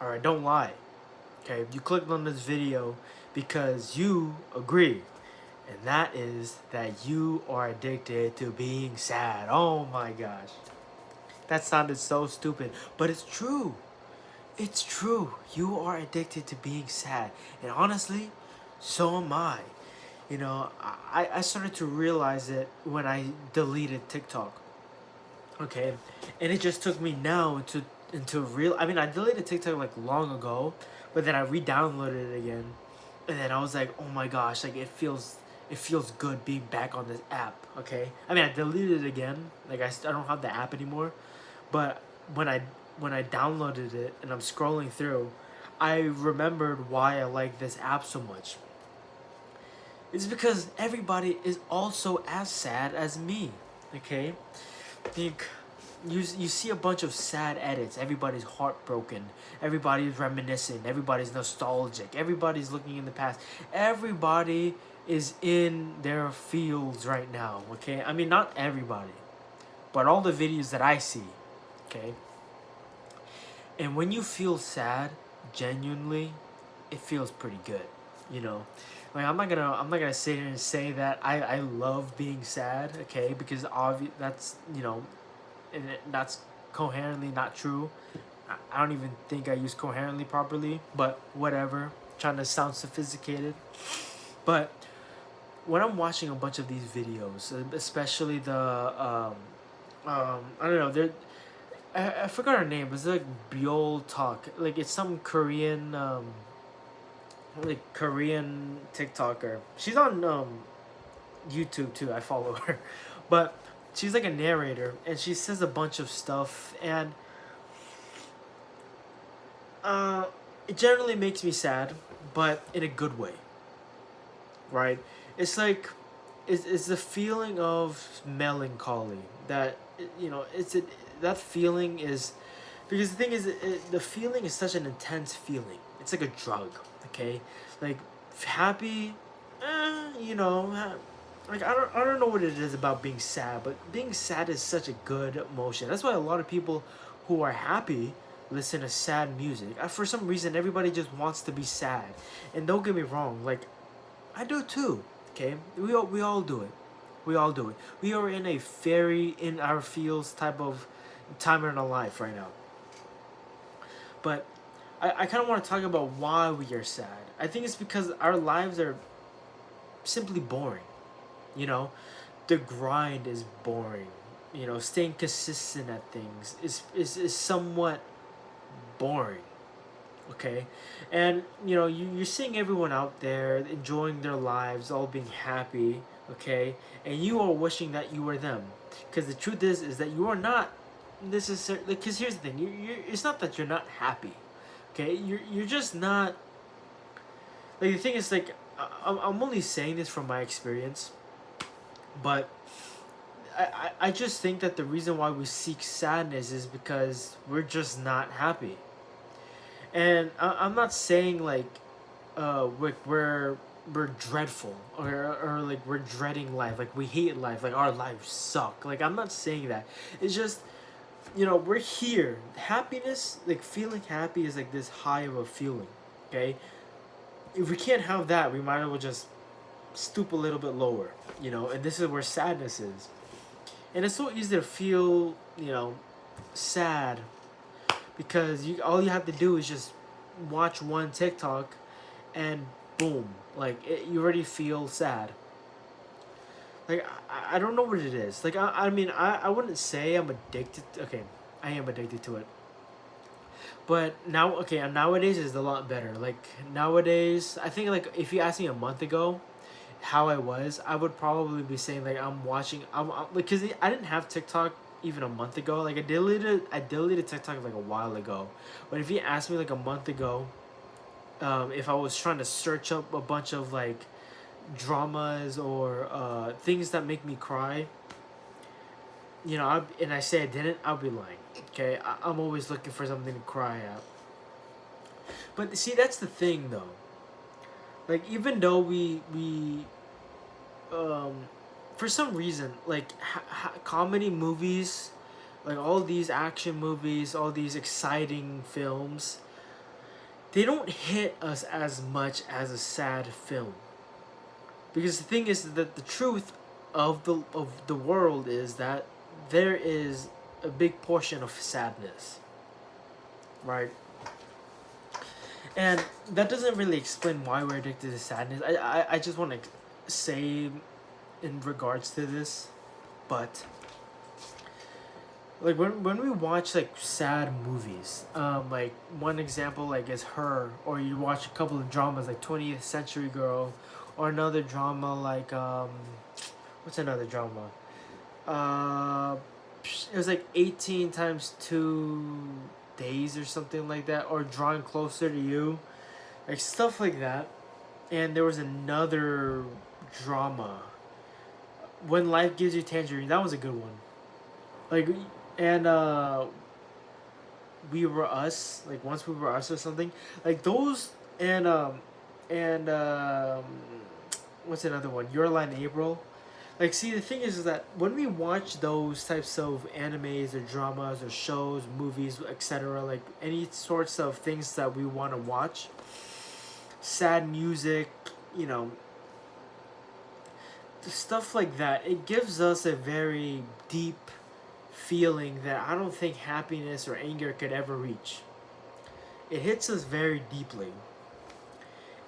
Alright, don't lie. Okay, you clicked on this video because you agree. And that is that you are addicted to being sad. Oh my gosh. That sounded so stupid, but it's true. It's true. You are addicted to being sad. And honestly, so am I. I started to realize it when I deleted TikTok. Okay, and it just took me now into real. I mean, I deleted TikTok like long ago, but then I re-downloaded it again, and then I was like, oh my gosh, like it feels good being back on this app. Okay, I mean, I deleted it again. Like I don't have the app anymore, but when I when I downloaded it and I'm scrolling through, I remembered why I like this app so much. It's because everybody is also as sad as me. Okay, think you see a bunch of sad edits. Everybody's heartbroken. Everybody's reminiscing. Everybody's nostalgic. Everybody's looking in the past. Everybody is in their fields right now. Okay, I mean not everybody, but all the videos that I see. Okay, and when you feel sad, genuinely, it feels pretty good. You know, like I'm not gonna sit here and say that I love being sad. Okay, because that's and that's coherently not true. I don't even think I use coherently properly, but whatever. Trying to sound sophisticated. But when I'm watching a bunch of these videos, especially the I don't know, I forgot her name. It's like Byul Talk. Like it's some Korean like Korean TikToker. She's on YouTube too. I follow her, but she's like a narrator and she says a bunch of stuff and Uh, it generally makes me sad, but in a good way, right? It's like, it's the feeling of melancholy that It's that feeling is because the thing is, the feeling is such an intense feeling. It's like a drug, okay? Like happy, like I don't know what it is about being sad, but being sad is such a good emotion. That's why a lot of people who are happy listen to sad music. For some reason, everybody just wants to be sad, and don't get me wrong, like I do too. Okay, we all do it. We all do it. We are in a very in our feels type of time in our life right now. But I kind of want to talk about why we are sad. I think it's because our lives are simply boring. You know, the grind is boring. Staying consistent at things is somewhat boring. Okay, and you're seeing everyone out there enjoying their lives, all being happy. Okay, and you are wishing that you were them, because the truth is that you are not necessarily. Because here's the thing, it's not that you're not happy. Okay, you're just not. Like the thing is, like I'm only saying this from my experience, but I just think that the reason why we seek sadness is because we're just not happy. And I'm not saying like we're dreadful, or like we're dreading life, like we hate life, like our lives suck. Like I'm not saying that. It's just we're here. Happiness, like feeling happy, is like this high of a feeling. Okay, if we can't have that, we might as well just stoop a little bit lower. And this is where sadness is. And it's so easy to feel sad, because all you have to do is just watch one TikTok, and boom, like you already feel sad. Like I don't know what it is. Like I mean I wouldn't say I'm addicted. Okay, I am addicted to it. But now, okay, and nowadays is a lot better. Like nowadays, I think like if you asked me a month ago how I was, I would probably be saying like I'm because I didn't have TikTok even a month ago. Like I deleted TikTok like a while ago. But if you asked me like a month ago, if I was trying to search up a bunch of like dramas or things that make me cry, and I say I didn't, I'll be lying. Okay, I'm always looking for something to cry at. But see, that's the thing though. Like even though we um for some reason, like comedy movies, like all these action movies, all these exciting films, they don't hit us as much as a sad film. Because the thing is that the truth of the world is that there is a big portion of sadness, right? And that doesn't really explain why we're addicted to sadness. I just want to say in regards to this, but like when we watch like sad movies, like one example like is Her, or you watch a couple of dramas like 20th Century Girl, or another drama like what's another drama? Uh, it was like 18 times 2 days or something like that, or Drawing Closer to You, like stuff like that. And there was another drama, When Life Gives You Tangerine. That was a good one. Like, and We Were Us, like Once We Were Us or something, like those. And what's another one? Your Lie in April. Like, see, the thing is that when we watch those types of animes or dramas or shows, movies, etc., like any sorts of things that we want to watch, sad music, you know, stuff like that, it gives us a very deep feeling that I don't think happiness or anger could ever reach. It hits us very deeply.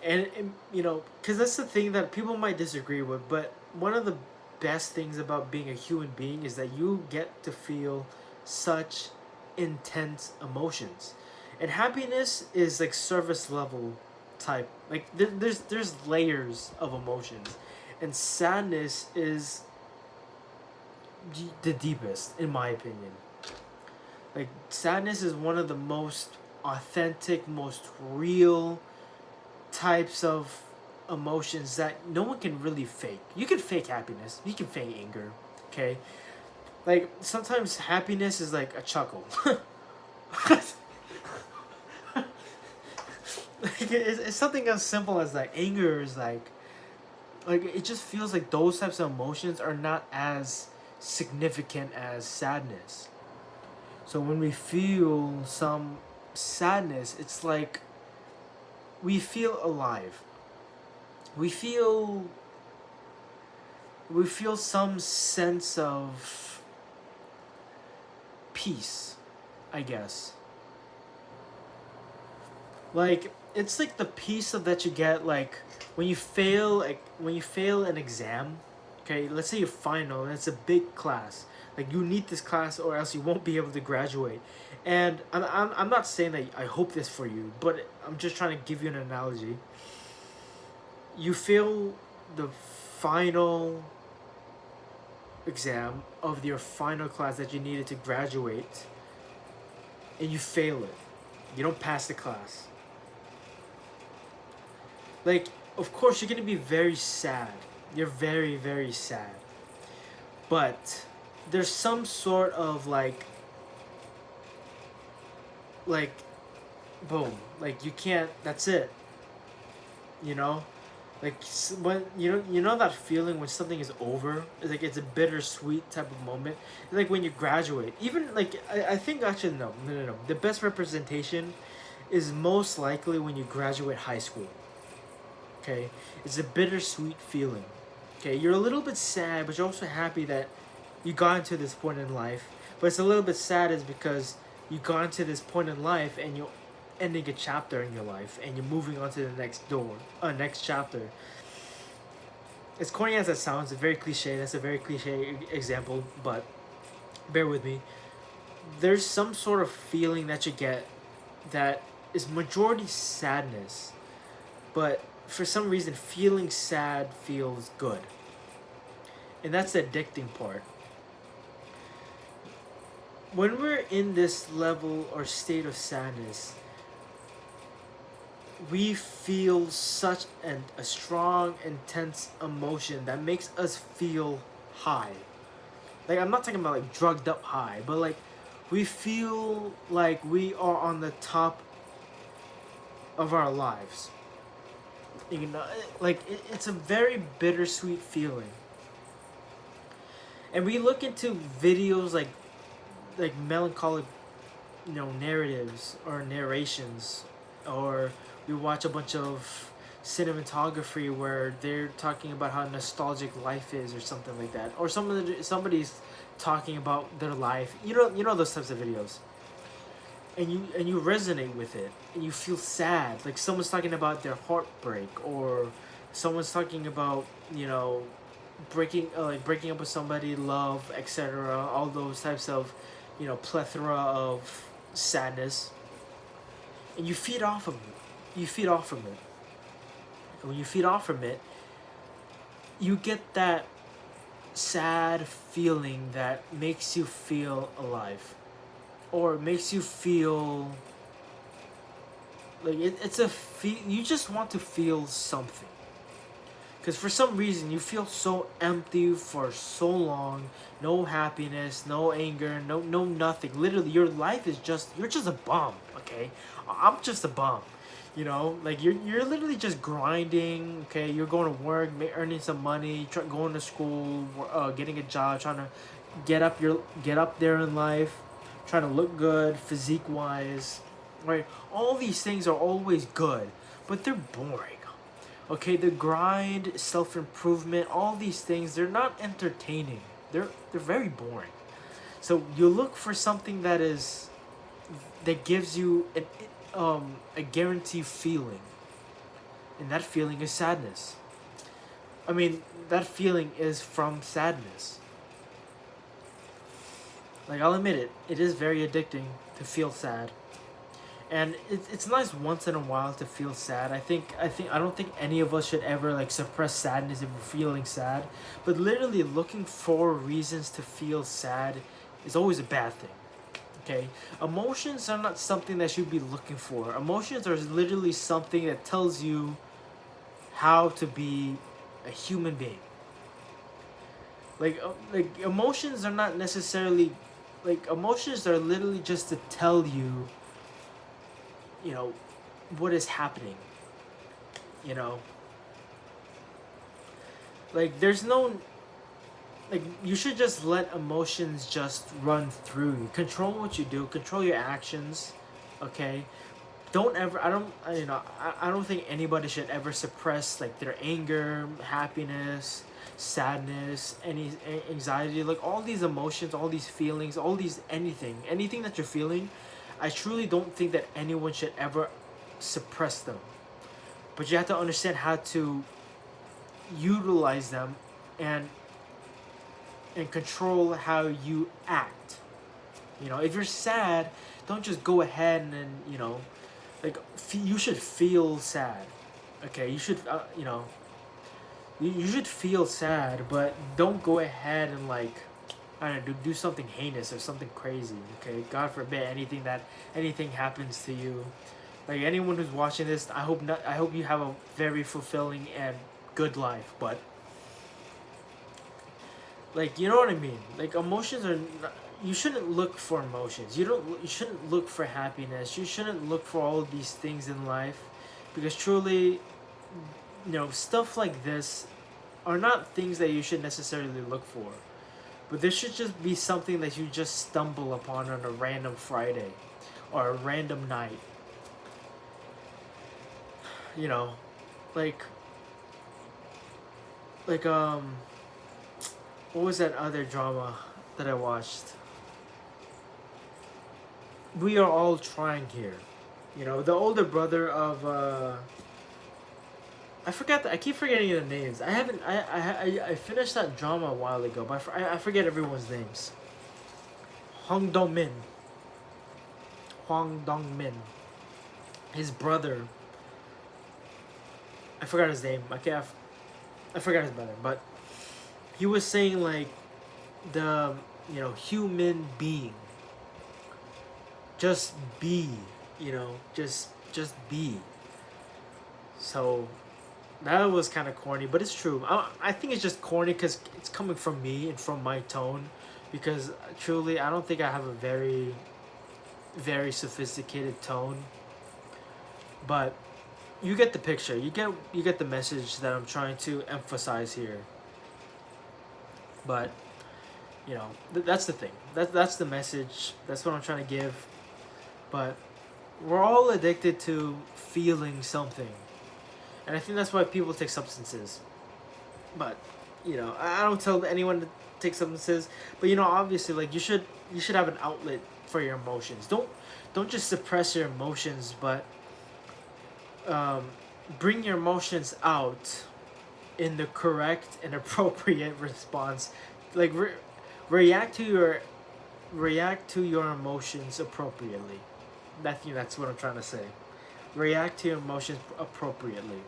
And you know, because that's the thing that people might disagree with, but one of the best things about being a human being is that you get to feel such intense emotions. And happiness is like surface level type. Like there's layers of emotions, and sadness is the deepest, in my opinion. Like sadness is one of the most authentic, most real types of emotions that no one can really fake. You can fake happiness, you can fake anger, okay? Like sometimes happiness is like a chuckle. Like it's something as simple as like anger is like it just feels like those types of emotions are not as significant as sadness. So when we feel some sadness, it's like we feel alive. We feel we feel some sense of peace, I guess. Like it's like the peace of that you get like when you fail an exam. Okay, let's say your final and it's a big class. Like you need this class or else you won't be able to graduate. And I'm not saying that I hope this for you, but I'm just trying to give you an analogy. You fail the final exam of your final class that you needed to graduate, and you fail it. You don't pass the class. Like, of course, you're gonna be very sad. You're very, very sad. But there's some sort of like, boom, like you can't. That's it. You know, like when you know that feeling when something is over. It's like it's a bittersweet type of moment. It's like when you graduate. Even like I think actually no. The best representation is most likely when you graduate high school. Okay, it's a bittersweet feeling. Okay, you're a little bit sad, but you're also happy that you got to this point in life. But it's a little bit sad is because you got to this point in life and you're ending a chapter in your life and you're moving on to the next chapter. As corny as that sounds, it's very cliche. That's a very cliche example, but bear with me. There's some sort of feeling that you get that is majority sadness, but for some reason feeling sad feels good. And that's the addicting part. When we're in this level or state of sadness, we feel such a strong, intense emotion that makes us feel high. Like, I'm not talking about like drugged up high, but like we feel like we are on the top of our lives. You know, like it's a very bittersweet feeling. And we look into videos like melancholic, narratives or narrations or we watch a bunch of cinematography where they're talking about how nostalgic life is or something like that, or somebody's talking about their life. You know those types of videos, and you resonate with it, and you feel sad, like someone's talking about their heartbreak, or someone's talking about, breaking up with somebody, love, etc., all those types of, plethora of sadness, and you feed off of it. You feed off from it. And when you feed off from it, you get that sad feeling that makes you feel alive, or makes you feel like you just want to feel something, because for some reason you feel so empty for so long. No happiness, no anger, no nothing. Literally your life is just, you're just a bum. Okay, I'm just a bum. Like you're literally just grinding. Okay, you're going to work, earning some money, going to school, getting a job, trying to get up there in life, trying to look good physique wise, right? All these things are always good, but they're boring. Okay, the grind, self improvement, all these things, they're not entertaining. They're very boring. So you look for something that gives you a guaranteed feeling, and that feeling is sadness. I mean, that feeling is from sadness. Like, I'll admit it, it is very addicting to feel sad. And it's nice once in a while to feel sad. I don't think any of us should ever like suppress sadness if we're feeling sad. But literally looking for reasons to feel sad is always a bad thing. Okay? Emotions are not something that you should be looking for. Emotions are literally something that tells you how to be a human being. Like emotions are not necessarily, like, emotions are literally just to tell you, you know, what is happening. You know, like there's no, like, you should just let emotions just run through you. Control what you do. Control your actions. Okay. Don't ever. I don't. I don't think anybody should ever suppress like their anger, happiness, sadness, any anxiety. Like all these emotions, all these feelings, all these anything that you're feeling. I truly don't think that anyone should ever suppress them. But you have to understand how to utilize them, and control how you act. If you're sad, don't just go ahead and like you should feel sad. Okay, you should you should feel sad, but don't go ahead and like, I don't know, do something heinous or something crazy. Okay, God forbid anything happens to you. Like anyone who's watching this, I hope not. I hope you have a very fulfilling and good life. But like, you know what I mean. Like emotions are. You shouldn't look for emotions. You shouldn't look for happiness. You shouldn't look for all of these things in life, because truly, stuff like this are not things that you should necessarily look for. But this should just be something that you just stumble upon on a random Friday or a random night. You know, like like what was that other drama that I watched? We Are All Trying Here. The older brother of I forgot. I keep forgetting the names. I haven't. I finished that drama a while ago, but I forget everyone's names. Hong Dong Min. Hwang Dong Min. His brother. I forgot his name. I forgot his brother, but he was saying like the human being. Just be. Just be. So that was kind of corny, but it's true. I think it's just corny because it's coming from me and from my tone. Because truly, I don't think I have a very, very sophisticated tone. But you get the picture. You get the message that I'm trying to emphasize here. But that's the thing. That's the message. That's what I'm trying to give. But we're all addicted to feeling something, and I think that's why people take substances. But I don't tell anyone to take substances, but obviously, like, you should have an outlet for your emotions. Don't just suppress your emotions, but um, bring your emotions out in the correct and appropriate response. Like, react to your react to your emotions appropriately. That's what I'm trying to say. React to your emotions appropriately.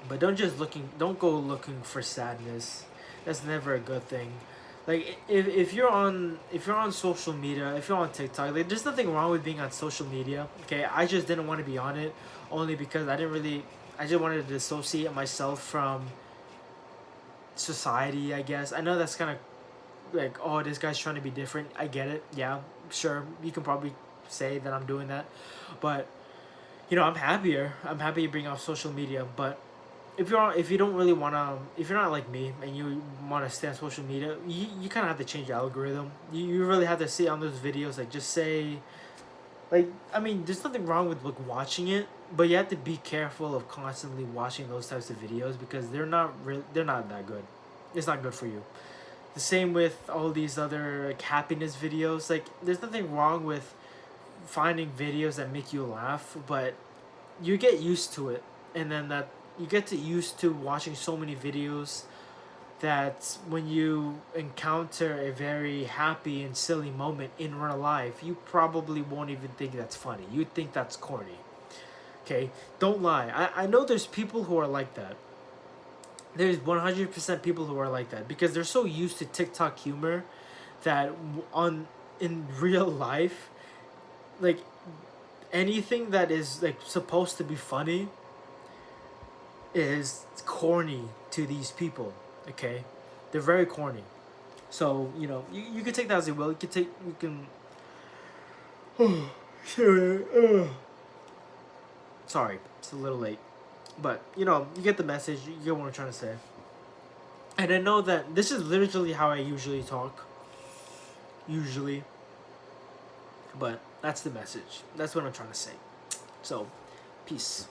But don't go looking for sadness. That's never a good thing. Like, if you're on social media, if you're on TikTok, like, there's nothing wrong with being on social media. Okay, I just didn't want to be on it, only because I just wanted to dissociate myself from society, I guess. I know that's kind of like, oh, this guy's trying to be different. I get it. Yeah, sure. You can probably say that I'm doing that, but I'm happier. I'm happy being off social media. But if you don't really wanna, if you're not like me and you wanna stay on social media, you kind of have to change the algorithm. You really have to see on those videos, like, just say, like, I mean, there's nothing wrong with, like, watching it, but you have to be careful of constantly watching those types of videos because they're not that good. It's not good for you. The same with all these other, like, happiness videos. Like, there's nothing wrong with finding videos that make you laugh, but you get used to it, and then that you get to used to watching so many videos that when you encounter a very happy and silly moment in real life, you probably won't even think that's funny. You think that's corny. Okay, don't lie. I know there's people who are like that. There's 100% people who are like that because they're so used to TikTok humor that on in real life, like, anything that is, like, supposed to be funny is corny to these people. Okay, they're very corny. So you can take that as you will. Sorry, it's a little late, but you get the message. You get what I'm trying to say. And I know that this is literally how I usually talk. Usually, but that's the message. That's what I'm trying to say. So, peace.